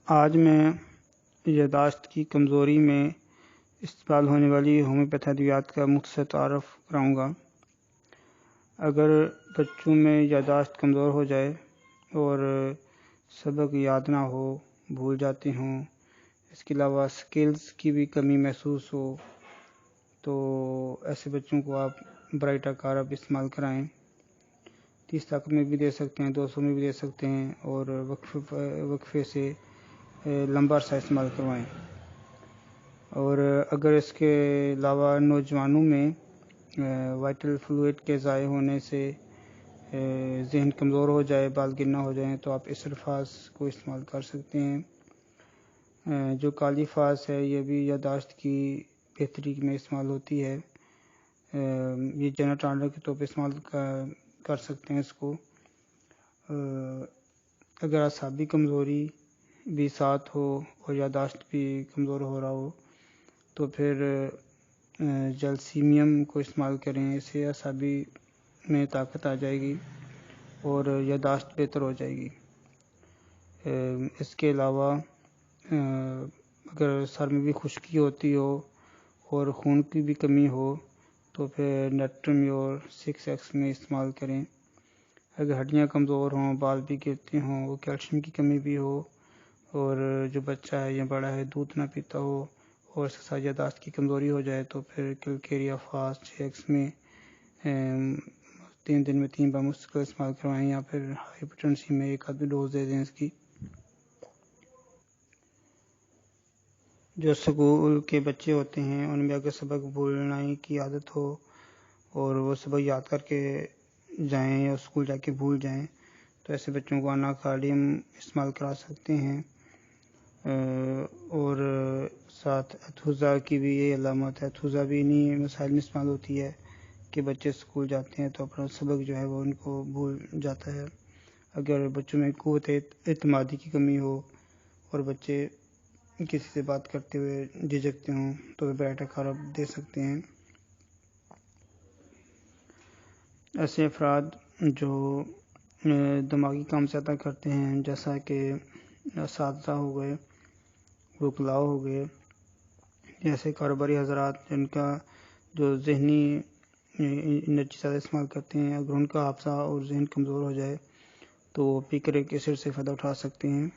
آج میں یادداشت کی کمزوری میں استعمال ہونے والی ہومیوپیتھی ادویات کا مختصر تعارف کراؤں گا۔ اگر بچوں میں یادداشت کمزور ہو جائے اور سبق یاد نہ ہو، بھول جاتے ہوں، اس کے علاوہ سکلز کی بھی کمی محسوس ہو، تو ایسے بچوں کو آپ برائٹا کارب استعمال کرائیں۔ 30 طاقت میں بھی دے سکتے ہیں، 200 میں بھی دے سکتے ہیں، اور وقفے سے لمبا عرصہ استعمال کروائیں۔ اور اگر اس کے علاوہ نوجوانوں میں وائٹل فلوئڈ کے ضائع ہونے سے ذہن کمزور ہو جائے، بال گرنا ہو جائیں، تو آپ اس الفاظ کو استعمال کر سکتے ہیں۔ جو کالی فاس ہے، یہ بھی یادداشت کی بہتری میں استعمال ہوتی ہے۔ یہ جنرل ٹانر کے طور پہ استعمال کر سکتے ہیں اس کو۔ اگر اعصابی کمزوری بھی ساتھ ہو اور یادداشت بھی کمزور ہو رہا ہو، تو پھر جلسیمیم کو استعمال کریں۔ اس سے اعصابی میں طاقت آ جائے گی اور یادداشت بہتر ہو جائے گی۔ اس کے علاوہ اگر سر میں بھی خشکی ہوتی ہو اور خون کی بھی کمی ہو، تو پھر نیٹرمیور 6X میں استعمال کریں۔ اگر ہڈیاں کمزور ہوں، بال بھی گرتے ہوں، وہ کیلشیم کی کمی بھی ہو، اور جو بچہ ہے یا بڑا ہے دودھ نہ پیتا ہو اور اس کے ساتھ یادداشت کی کمزوری ہو جائے، تو پھر کیلکیریا فاسٹ 6X میں 3 دن میں 3 بار مستقل استعمال کروائیں، یا پھر ہائپرٹنسی میں 1 آدھ ڈوز دے دیں اس کی۔ جو اسکول کے بچے ہوتے ہیں، ان میں اگر سبق بھولنے کی عادت ہو اور وہ سبق یاد کر کے جائیں یا اسکول جا کے بھول جائیں، تو ایسے بچوں کو اناکارڈیم استعمال کرا سکتے ہیں۔ اور ساتھ اتھوزا کی بھی یہ علامت ہے۔ اتھوزا بھی انہی مسائل میں استعمال ہوتی ہے کہ بچے اسکول جاتے ہیں تو اپنا سبق جو ہے وہ ان کو بھول جاتا ہے۔ اگر بچوں میں قوت اعتمادی کی کمی ہو اور بچے کسی سے بات کرتے ہوئے جھجکتے ہوں، تو برائٹا کارب دے سکتے ہیں۔ ایسے افراد جو دماغی کام زیادہ کرتے ہیں، جیسا کہ اساتذہ ہو گئے، وکلاء ہو گئے، ایسے کاروباری حضرات جن کا جو ذہنی انرجی زیادہ استعمال کرتے ہیں، اگر ان کا حافظہ اور ذہن کمزور ہو جائے تو وہ پیکرک ایسڈ سے فائدہ اٹھا سکتے ہیں۔